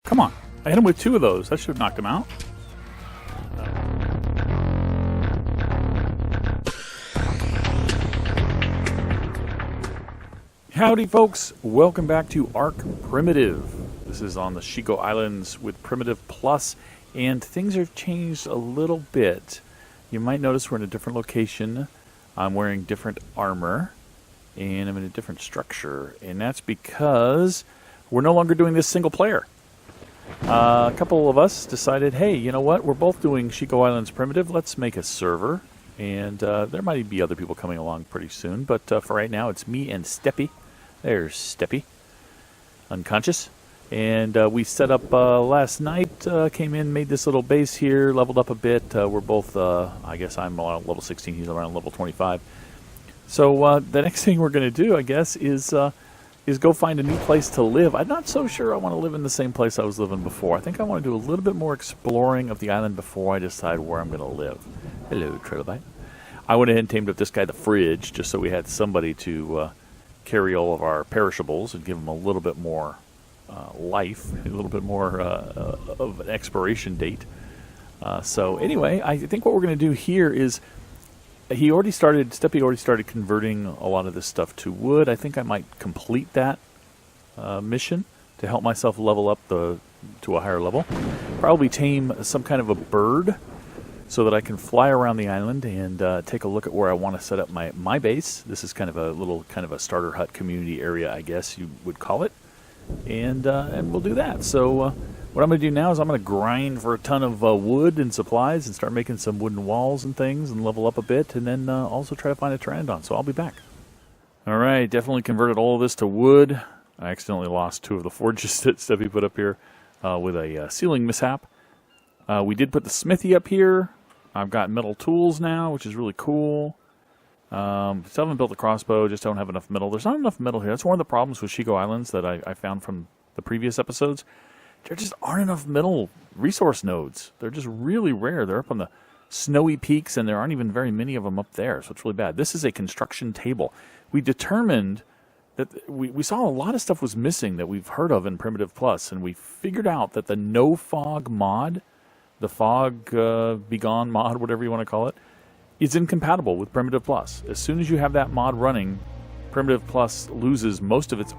Come on. I hit him with 2 of those. That should have knocked him out. Howdy, folks. Welcome back to ARK Primitive. This is on the Shigoislands with Primitive Plus, and things have changed a little bit. You might notice we're in a different location. I'm wearing different armor, and I'm in a different structure, and that's because we're no longer doing this single player. A couple of us decided, hey, you know what? We're both doing Shigoislands Primitive. Let's make a server, and there might be other people coming along pretty soon, but for right now, it's me and Steppy. There's Steppy, unconscious. And we set up last night, came in, made this little base here, leveled up a bit. We're both, I guess I'm around level 16, he's around level 25. So the next thing we're going to do, I guess, is go find a new place to live. I'm not so sure I want to live in the same place I was living before. I think I want to do a little bit more exploring of the island before I decide where I'm going to live. Hello, Trilobite. I went ahead and tamed up this guy, the Fridge, just so we had somebody to carry all of our perishables and give them a little bit more life, a little bit more of an expiration date. So anyway, I think what we're going to do here is Steppy already started converting a lot of this stuff to wood. I think I might complete that mission to help myself level up to a higher level. Probably tame some kind of a bird so that I can fly around the island and take a look at where I want to set up my base. This is kind of a starter hut community area, I guess you would call it. And we'll do that. So what I'm going to do now is I'm going to grind for a ton of wood and supplies and start making some wooden walls and things and level up a bit, and then also try to find a pteranodon. So I'll be back. All right, definitely converted all of this to wood. I accidentally lost 2 of the forges that Steffi put up here with a ceiling mishap. We did put the smithy up here. I've got metal tools now, which is really cool. Still haven't built the crossbow, just don't have enough metal. There's not enough metal here. That's one of the problems with Shigoislands that I found from the previous episodes. There just aren't enough metal resource nodes. They're just really rare. They're up on the snowy peaks, and there aren't even very many of them up there, so it's really bad. This is a construction table. We determined that we saw a lot of stuff was missing that we've heard of in Primitive Plus, and we figured out that the no fog mod, the fog begone mod, whatever you want to call it, is incompatible with Primitive Plus. As soon as you have that mod running, Primitive Plus loses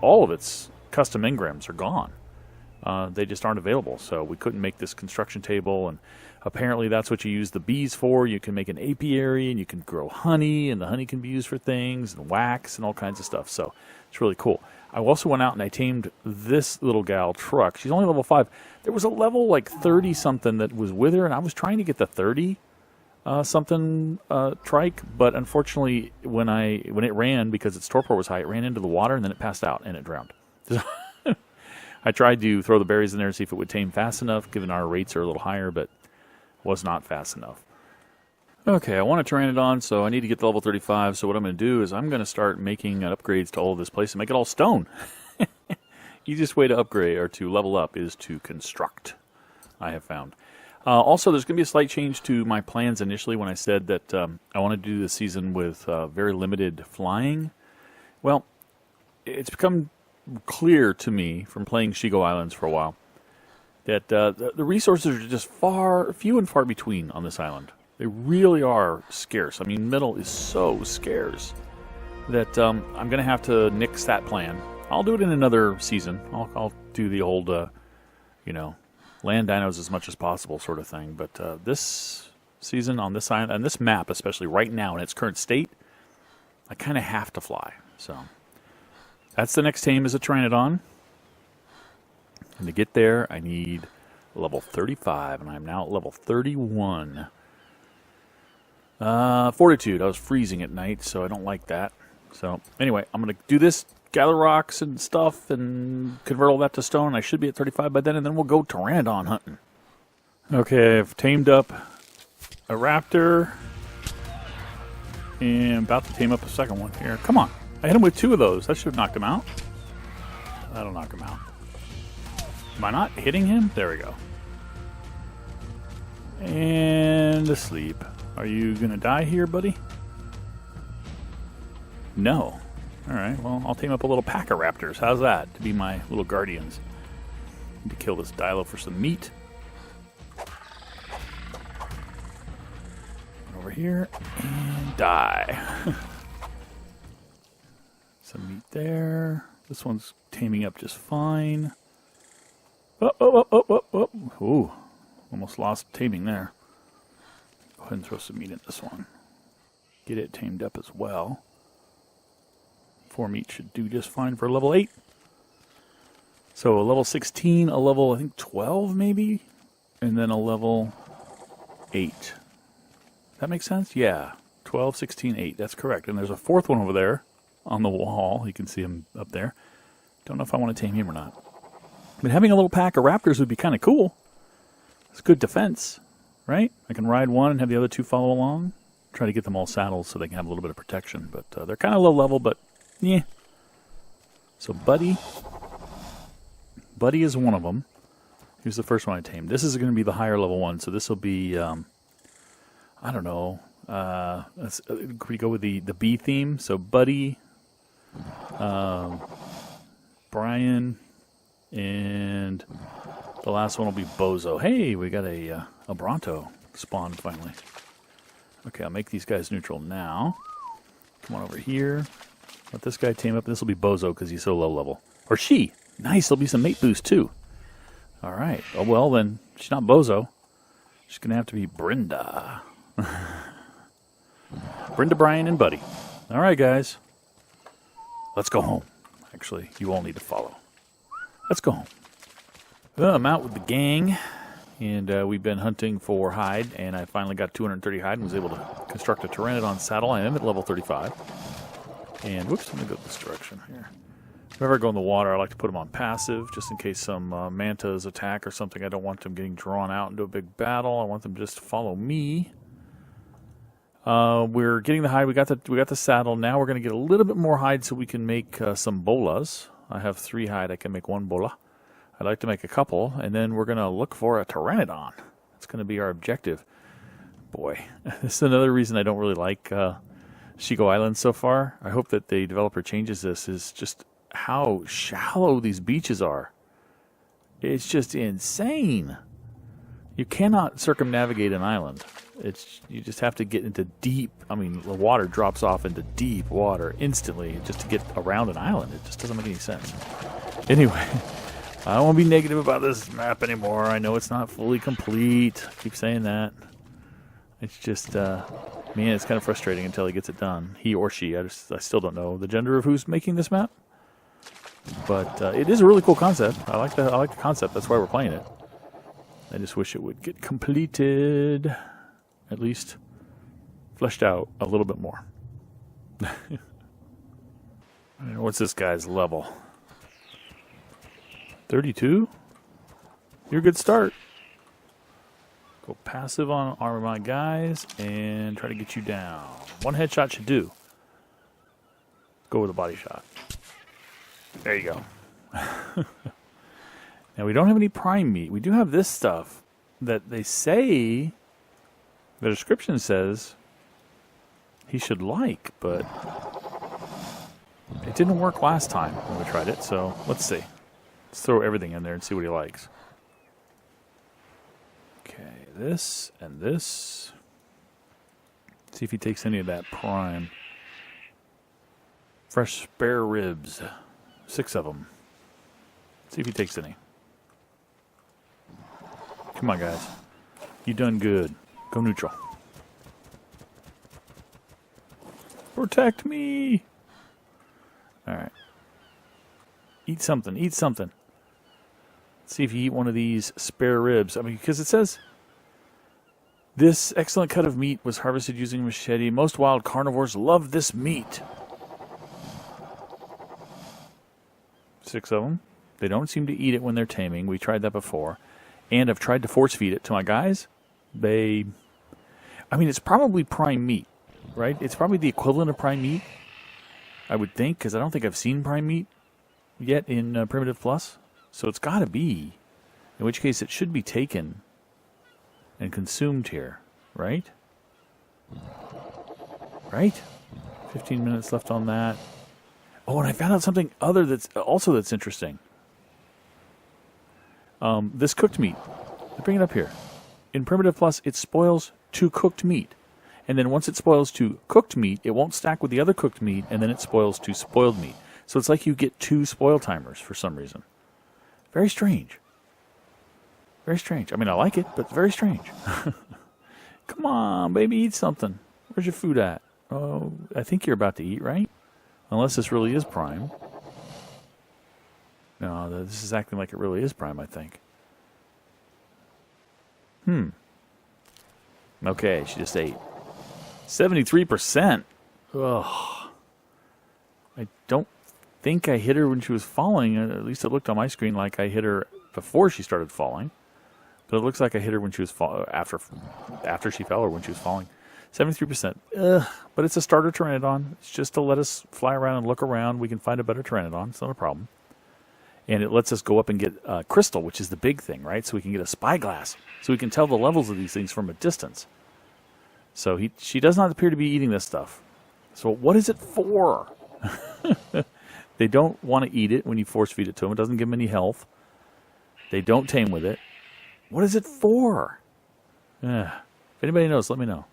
all of its custom engrams are gone. They just aren't available, so we couldn't make this construction table, and apparently that's what you use the bees for. You can make an apiary, and you can grow honey, and the honey can be used for things, and wax, and all kinds of stuff, so it's really cool. I also went out and I tamed this little gal, Truck. She's only level 5. There was a level like 30-something that was with her, and I was trying to get the 30-something trike, but unfortunately when it ran, because its torpor was high, it ran into the water, and then it passed out, and it drowned. I tried to throw the berries in there and see if it would tame fast enough, given our rates are a little higher, but was not fast enough. Okay, I want a pteranodon, so I need to get to level 35, so what I'm going to do is I'm going to start making upgrades to all of this place and make it all stone. Easiest way to upgrade or to level up is to construct, I have found. Also, there's going to be a slight change to my plans initially when I said that I wanted to do this season with very limited flying. Well, it's become clear to me from playing Shigoislands for a while that the resources are just few and far between on this island. They really are scarce. I mean, metal is so scarce that I'm going to have to nix that plan. I'll do it in another season. I'll do the old, land dinos as much as possible sort of thing. But this season on this island, and this map especially right now in its current state, I kind of have to fly. So that's the next tame is a pteranodon. And to get there, I need level 35, and I'm now at level 31. Fortitude. I was freezing at night, so I don't like that. So anyway, I'm going to do this, gather rocks and stuff, and convert all that to stone. I should be at 35 by then, and then we'll go pteranodon hunting. Okay, I've tamed up a raptor, and I'm about to tame up a second one here. Come on. I hit him with 2 of those. That should have knocked him out. That'll knock him out. Am I not hitting him? There we go. And asleep. Are you going to die here, buddy? No. Alright, well, I'll tame up a little pack of raptors. How's that? To be my little guardians. Need to kill this Dilo for some meat. Over here and die. Some meat there. This one's taming up just fine. Oh. Ooh, almost lost taming there. Go ahead and throw some meat in this one. Get it tamed up as well. 4 meat should do just fine for level 8. So a level 16, a level, I think, 12 maybe? And then a level 8. That makes sense? Yeah. 12, 16, 8. That's correct. And there's a 4th one over there on the wall. You can see him up there. Don't know if I want to tame him or not. But having a little pack of raptors would be kind of cool. It's good defense, right? I can ride one and have the other 2 follow along. Try to get them all saddled so they can have a little bit of protection. But they're kind of low level, but yeah. So Buddy is one of them. Here's the first one I tamed. This is going to be the higher level one. So this will be, I don't know. Could we go with the bee theme? So Buddy, Brian, and the last one will be Bozo. Hey, we got a Bronto spawned finally. Okay, I'll make these guys neutral now. Come on over here. Let this guy tame up. This will be Bozo because he's so low level. Or she. Nice, there'll be some mate boost too. All right. Oh, well, then she's not Bozo. She's going to have to be Brenda. Brenda, Brian, and Buddy. All right, guys. Let's go home. Actually, you all need to follow. Let's go home. Well, I'm out with the gang, and we've been hunting for hide, and I finally got 230 hide and was able to construct a Pteranodon saddle. I am at level 35. And, whoops, let me go this direction here. Whenever I go in the water, I like to put them on passive, just in case some mantas attack or something. I don't want them getting drawn out into a big battle. I want them just to follow me. We're getting the hide. We got the saddle. Now we're going to get a little bit more hide so we can make some bolas. I have 3 hide. I can make 1 bola. I'd like to make a couple, and then we're going to look for a Pteranodon. That's going to be our objective. Boy, this is another reason I don't really like Shigoislands so far. I hope that the developer changes this. Is just how shallow these beaches are. It's just insane. You cannot circumnavigate an island. You just have to get into deep. I mean, the water drops off into deep water instantly just to get around an island. It just doesn't make any sense. Anyway, I don't want to be negative about this map anymore. I know it's not fully complete. I keep saying that. It's just, man, it's kind of frustrating until he gets it done. He or she. I still don't know the gender of who's making this map. But it is a really cool concept. I like the concept. That's why we're playing it. I just wish it would get completed, at least fleshed out a little bit more. What's this guy's level? 32? You're a good start. Go passive on armor my guys and try to get you down. 1 headshot should do. Go with a body shot. There you go. Now, we don't have any prime meat. We do have this stuff that they say, the description says, he should like, but it didn't work last time when we tried it, so let's see. Let's throw everything in there and see what he likes. Okay, this and this. See if he takes any of that prime. Fresh spare ribs. 6 of them. See if he takes any. Come on, guys. You done good. Go neutral. Protect me! Alright. Eat something. Eat something. Let's see if you eat one of these spare ribs. I mean, because it says, this excellent cut of meat was harvested using a machete. Most wild carnivores love this meat. 6 of them. They don't seem to eat it when they're taming. We tried that before. And I've tried to force feed it to my guys. I mean, it's probably prime meat, right? It's probably the equivalent of prime meat, I would think, because I don't think I've seen prime meat yet in Primitive Plus. So it's got to be. In which case, it should be taken and consumed here, right? Right? 15 minutes left on that. Oh, and I found out something other that's interesting. This cooked meat. Bring it up here. In Primitive Plus, it spoils to cooked meat. And then once it spoils to cooked meat, it won't stack with the other cooked meat, and then it spoils to spoiled meat. So it's like you get 2 spoil timers for some reason. Very strange. Very strange. I mean, I like it, but it's very strange. Come on, baby, eat something. Where's your food at? Oh, I think you're about to eat, right? Unless this really is Prime. No, this is acting like it really is Prime, I think. Okay, she just ate. 73%. Ugh. I don't think I hit her when she was falling. At least it looked on my screen like I hit her before she started falling. But it looks like I hit her when she was after she fell or when she was falling. 73%. Ugh. But it's a starter Pteranodon. It's just to let us fly around and look around. We can find a better Pteranodon. It's not a problem. And it lets us go up and get crystal, which is the big thing, right? So we can get a spyglass. So we can tell the levels of these things from a distance. So she does not appear to be eating this stuff. So what is it for? They don't want to eat it when you force feed it to them. It doesn't give them any health. They don't tame with it. What is it for? If anybody knows, let me know.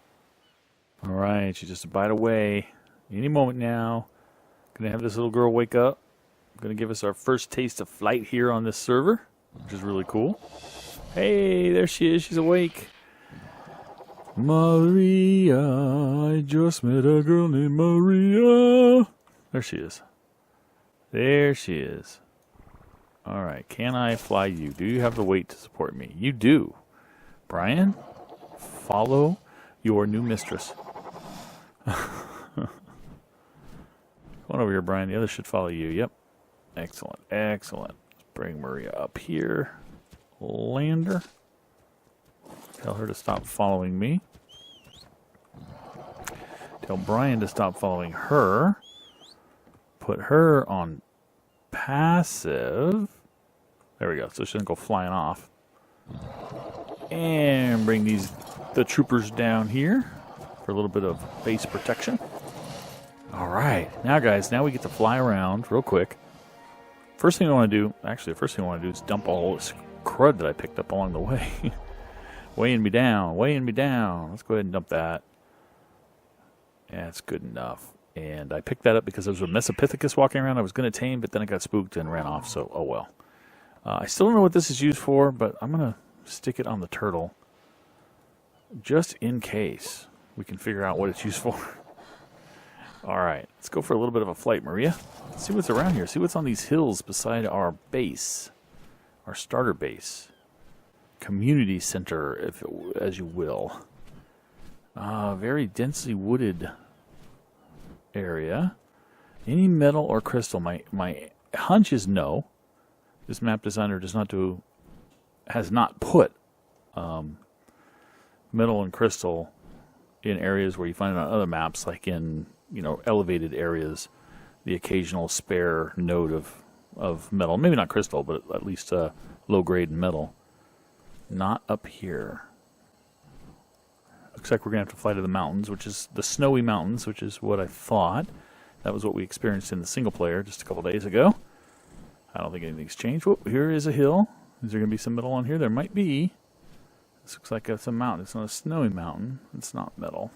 All right, she's just a bite away. Any moment now. Gonna have this little girl wake up. Gonna give us our first taste of flight here on this server, which is really cool. Hey, there she is. She's awake. Maria, I just met a girl named Maria. There she is. There she is. All right, can I fly you? Do you have the weight to support me? You do. Brian, follow your new mistress. Come on over here, Brian. The others should follow you. Yep. Excellent. Excellent. Let's bring Maria up here. Lander. Tell her to stop following me. Tell Brian to stop following her. Put her on passive. There we go. So she doesn't go flying off. And bring the troopers down here for a little bit of base protection. All right. Now, guys, now we get to fly around real quick. First thing I want to do, actually, the first thing I want to do is dump all this crud that I picked up along the way. Weighing me down, weighing me down. Let's go ahead and dump that. Yeah, it's good enough. And I picked that up because there was a Mesopithecus walking around I was going to tame, but then I got spooked and ran off, so oh well. I still don't know what this is used for, but I'm going to stick it on the turtle just in case we can figure out what it's used for. All right, let's go for a little bit of a flight, Maria. Let's see what's around here. See what's on these hills beside our base, our starter base. Community center, as you will. Very densely wooded area. Any metal or crystal? My hunch is no. This map designer has not put metal and crystal in areas where you find it on other maps, like in elevated areas. The occasional spare node of metal, maybe not crystal, but at least low grade metal. Not up here. Looks like we're going to have to fly to the mountains, which is the snowy mountains, which is what I thought. That was what we experienced in the single player just a couple days ago. I don't think anything's changed. Whoop, here is a hill. Is there going to be some metal on here? There might be. This looks like it's a mountain. It's not a snowy mountain. It's not metal.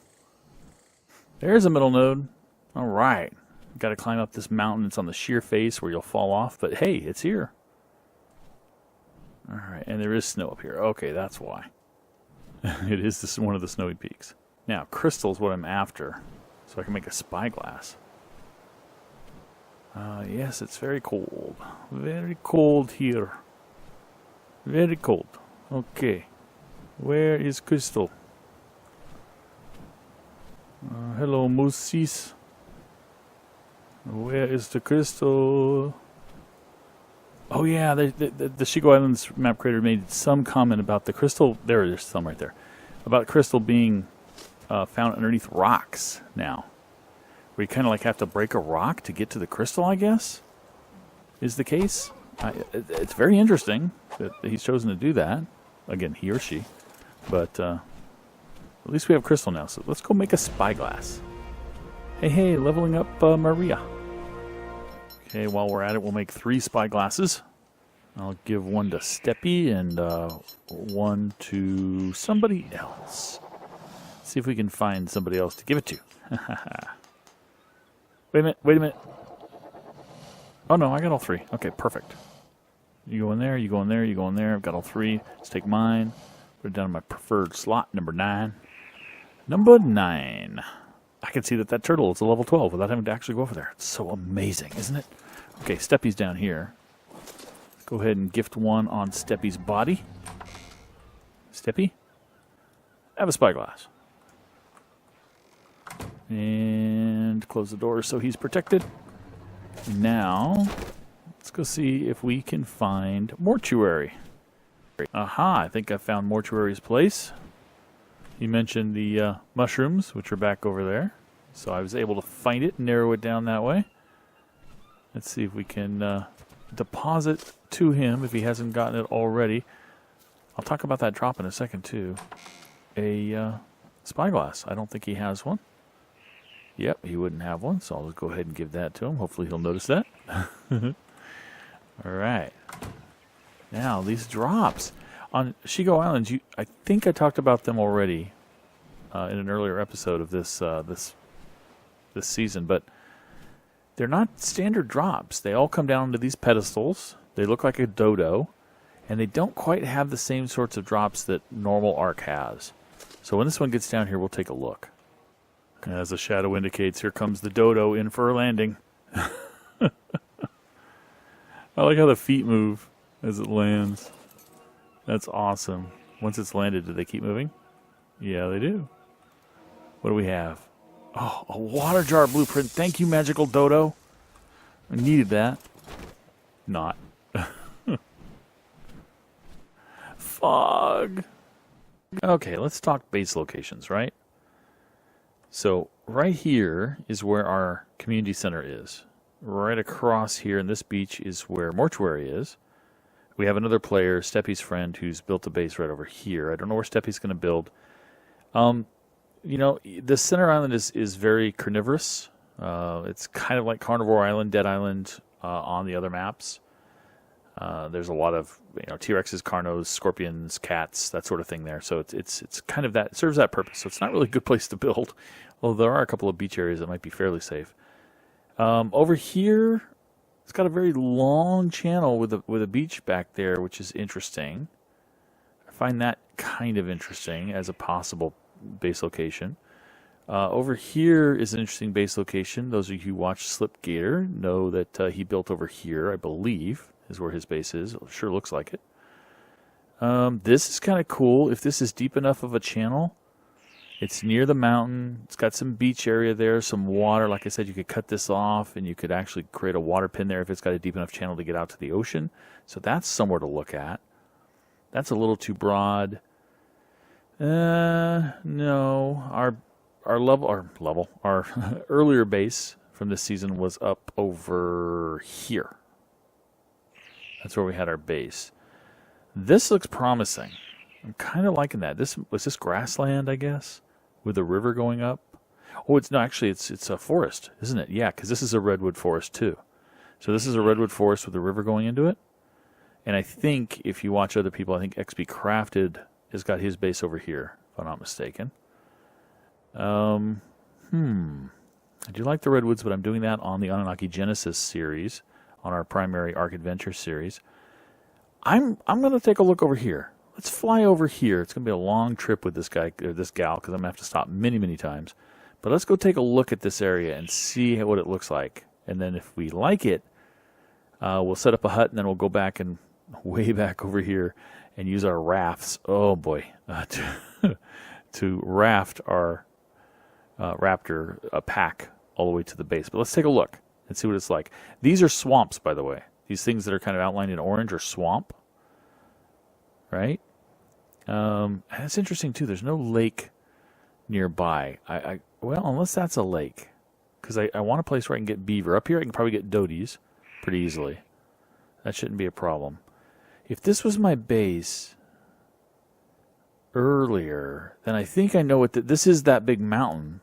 There's a metal node. All right. Got to climb up this mountain. It's on the sheer face where you'll fall off. But hey, it's here. All right, and there is snow up here. Okay, that's why. It is one of the snowy peaks. Now, crystal is what I'm after, so I can make a spyglass. Yes, it's very cold. Very cold here. Very cold. Okay. Where is crystal? Hello, mooses. Where is the crystal? Oh yeah, the Shigoislands map creator made some comment about the crystal. There's some right there. About crystal being found underneath rocks now. Where you kind of like have to break a rock to get to the crystal, I guess, is the case. It's very interesting that he's chosen to do that. Again, he or she. But at least we have crystal now, so let's go make a spyglass. Hey, leveling up Maria. Okay, while we're at it, we'll make 3 spyglasses. I'll give one to Steppy and one to somebody else. See if we can find somebody else to give it to. Wait a minute, wait a minute. Oh no, I got all three. Okay, perfect. You go in there, you go in there, you go in there. I've got all three. Let's take mine. Put it down in my preferred slot, number 9. Number 9. I can see that turtle is a level 12 without having to actually go over there. It's so amazing, isn't it? Okay, Steppy's down here. Go ahead and gift one on Steppy's body. Steppy, have a spyglass. And close the door so he's protected. Now, let's go see if we can find Mortuary. Aha, I think I found Mortuary's place. You mentioned the mushrooms, which are back over there. So I was able to find it and narrow it down that way. Let's see if we can deposit to him if he hasn't gotten it already. I'll talk about that drop in a second, too. A spyglass. I don't think he has one. Yep, he wouldn't have one, so I'll just go ahead and give that to him. Hopefully he'll notice that. All right. Now, these drops. On Shigo Islands, I think I talked about them already in an earlier episode of this season, but they're not standard drops. They all come down to these pedestals. They look like a dodo, and they don't quite have the same sorts of drops that normal ARK has. So when this one gets down here, we'll take a look. As the shadow indicates, here comes the dodo in for a landing. I like how the feet move as it lands. That's awesome. Once it's landed, do they keep moving? Yeah, they do. What do we have? Oh, a water jar blueprint. Thank you, magical dodo. I needed that. Not. Fog. Okay, let's talk base locations, right? So right here is where our community center is. Right across here in this beach is where Mortuary is. We have another player, Steppy's friend, who's built a base right over here. I don't know where Steppy's going to build. You know, the center island is very carnivorous. It's kind of like Carnivore Island, Dead Island on the other maps. There's a lot of T-Rexes, Carnos, scorpions, cats, that sort of thing there. So it's kind of that. It serves that purpose. So it's not really a good place to build. Although there are a couple of beach areas that might be fairly safe. Over here, it's got a very long channel with a beach back there, which is interesting. I find that kind of interesting as a possible base location. Over here is an interesting base location. Those of you who watch Slipgator know that he built over here, I believe, is where his base is. It sure looks like it. This is kind of cool. If this is deep enough of a channel, it's near the mountain. It's got some beach area there, some water. Like I said, you could cut this off, and you could actually create a water pin there if it's got a deep enough channel to get out to the ocean. So that's somewhere to look at. That's a little too broad. No. Our earlier base from this season was up over here. That's where we had our base. This looks promising. I'm kind of liking that. Was this grassland, I guess, with a river going up? Oh, it's a forest, isn't it? Yeah, because this is a redwood forest too. So this is a redwood forest with a river going into it. And I think if you watch other people, I think XP Crafted has got his base over here, if I'm not mistaken. I do like the redwoods, but I'm doing that on the Anunnaki Genesis series, on our primary ARK Adventure series. I'm going to take a look over here. Let's fly over here. It's going to be a long trip with this guy or this gal because I'm going to have to stop many, many times. But let's go take a look at this area and see what it looks like. And then if we like it, we'll set up a hut and then we'll go back and way back over here and use our rafts. Oh boy, to raft our raptor pack all the way to the base. But let's take a look and see what it's like. These are swamps, by the way. These things that are kind of outlined in orange are swamp, right? And it's interesting too. There's no lake nearby. Well, unless that's a lake, because I want a place where I can get beaver. Up here, I can probably get doties pretty easily. That shouldn't be a problem. If this was my base earlier, then I think I know what this is. That big mountain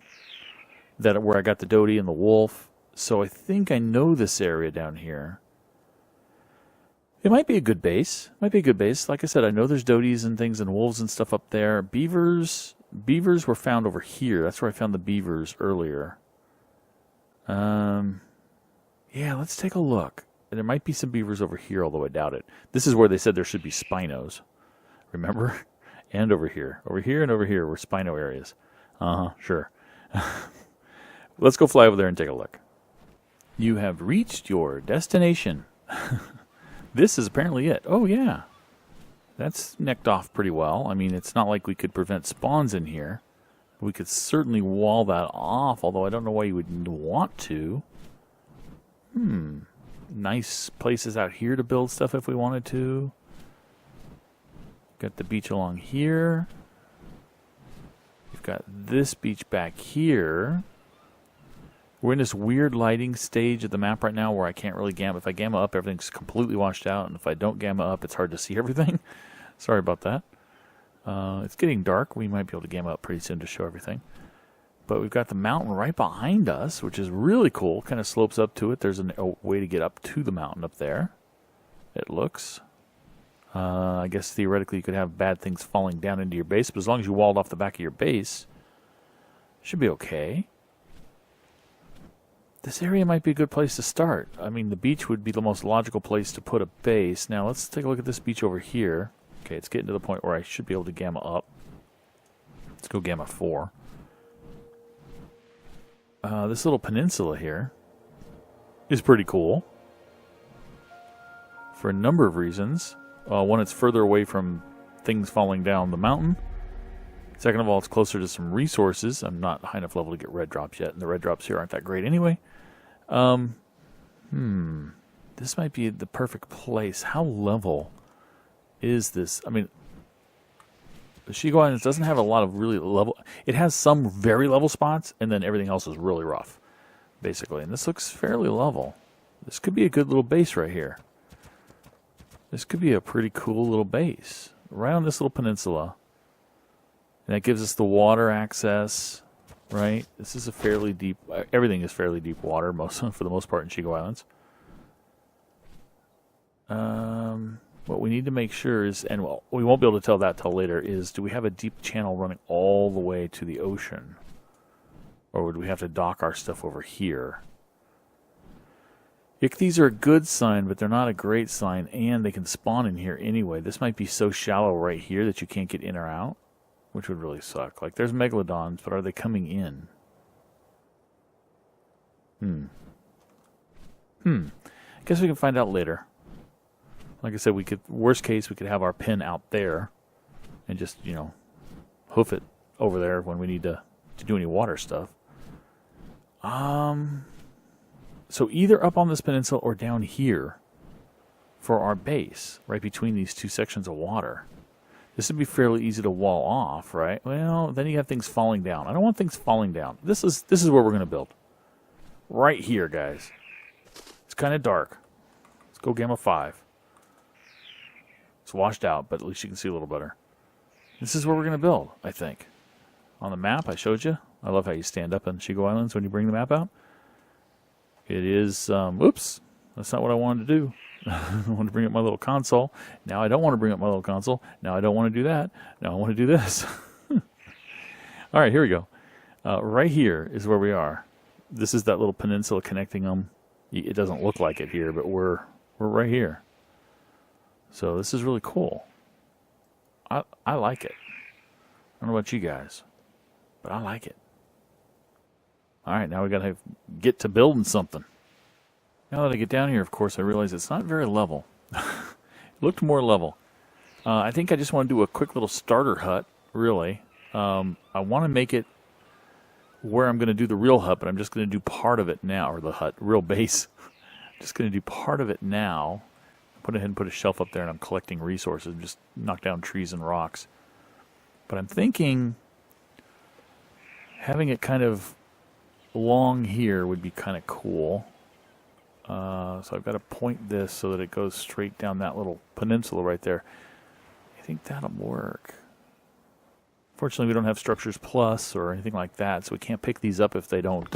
where I got the doty and the wolf. So I think I know this area down here. It might be a good base. Might be a good base. Like I said, I know there's doties and things and wolves and stuff up there. Beavers were found over here. That's where I found the beavers earlier. Yeah, let's take a look. There might be some beavers over here, although I doubt it. This is where they said there should be spinos. Remember? And over here. Over here and over here were spino areas. Sure. Let's go fly over there and take a look. You have reached your destination. This is apparently it. Oh, yeah. That's necked off pretty well. I mean, it's not like we could prevent spawns in here. We could certainly wall that off, although I don't know why you would want to. Nice places out here to build stuff if we wanted to. Got the beach along here. We've got this beach back here. We're in this weird lighting stage of the map right now where I can't really gamma. If I gamma up, everything's completely washed out. And if I don't gamma up, it's hard to see everything. Sorry about that. It's getting dark. We might be able to gamma up pretty soon to show everything. But we've got the mountain right behind us, which is really cool. Kind of slopes up to it. There's a way to get up to the mountain up there, it looks. I guess theoretically you could have bad things falling down into your base, but as long as you walled off the back of your base, it should be okay. This area might be a good place to start. I mean, the beach would be the most logical place to put a base. Now, let's take a look at this beach over here. Okay, it's getting to the point where I should be able to gamma up. Let's go gamma 4. This little peninsula here is pretty cool for a number of reasons. One, it's further away from things falling down the mountain. Second of all, it's closer to some resources. I'm not high enough level to get red drops yet, and the red drops here aren't that great anyway. This might be the perfect place. How level is this? I mean, the Shigoislands doesn't have a lot of really level. It has some very level spots, and then everything else is really rough, basically. And this looks fairly level. This could be a good little base right here. This could be a pretty cool little base right on this little peninsula. And that gives us the water access, right? This is a fairly deep, everything is fairly deep water, for the most part in Shigoislands. What we need to make sure is, and well, we won't be able to tell that till later, is do we have a deep channel running all the way to the ocean? Or would we have to dock our stuff over here? Ichthyes are a good sign, but they're not a great sign, and they can spawn in here anyway. This might be so shallow right here that you can't get in or out, which would really suck. Like, there's megalodons, but are they coming in? I guess we can find out later. Like I said, we could, worst case, we could have our pin out there and just, you know, hoof it over there when we need to do any water stuff. So either up on this peninsula or down here for our base, right between these two sections of water. This would be fairly easy to wall off, right? Well, then you have things falling down. I don't want things falling down. This is where we're going to build. Right here, guys. It's kind of dark. Let's go gamma 5. It's washed out, but at least you can see a little better. This is where we're going to build, I think. On the map, I showed you. I love how you stand up in Shigoislands when you bring the map out. It is, oops, that's not what I wanted to do. I wanted to bring up my little console. Now I don't want to bring up my little console. Now I don't want to do that. Now I want to do this. All right, here we go. Right here is where we are. This is that little peninsula connecting them. It doesn't look like it here, but we're right here. So this is really cool. I like it. I don't know about you guys, but I like it. All right, now we got to get to building something. Now that I get down here, of course, I realize it's not very level. It looked more level. I think I just want to do a quick little starter hut, really. I want to make it where I'm going to do the real hut, but I'm just going to do part of it now, or the hut, real base. I'm just going to do part of it now. Put ahead and put a shelf up there, and I'm collecting resources, just knock down trees and rocks. But I'm thinking having it kind of long here would be kind of cool. So I've got to point this so that it goes straight down that little peninsula right there. I think that'll work. Fortunately, we don't have Structures Plus or anything like that, so we can't pick these up if they don't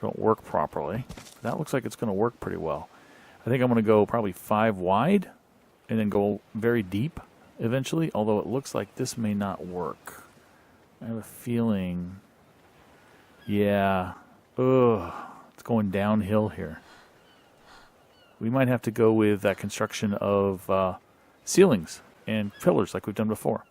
work properly. That looks like it's going to work pretty well. I think I'm going to go probably 5 wide and then go very deep eventually, although it looks like this may not work. I have a feeling, yeah, it's going downhill here. We might have to go with that construction of ceilings and pillars like we've done before.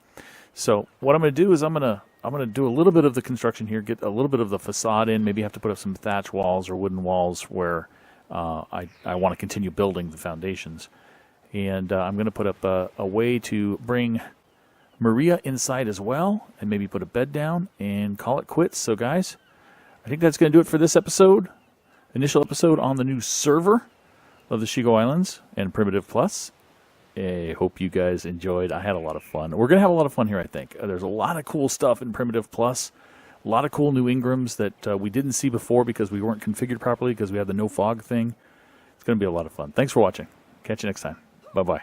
So what I'm going to do is I'm going to do a little bit of the construction here, get a little bit of the facade in, maybe have to put up some thatch walls or wooden walls where I want to continue building the foundations. And I'm going to put up a way to bring Maria inside as well, and maybe put a bed down and call it quits. So guys, I think that's going to do it for this episode. Initial episode on the new server of the Shigo Islands and Primitive Plus. I hope you guys enjoyed. I had a lot of fun. We're going to have a lot of fun here, I think. There's a lot of cool stuff in Primitive Plus. A lot of cool new Ingrams that we didn't see before because we weren't configured properly because we had the no fog thing. It's going to be a lot of fun. Thanks for watching. Catch you next time. Bye-bye.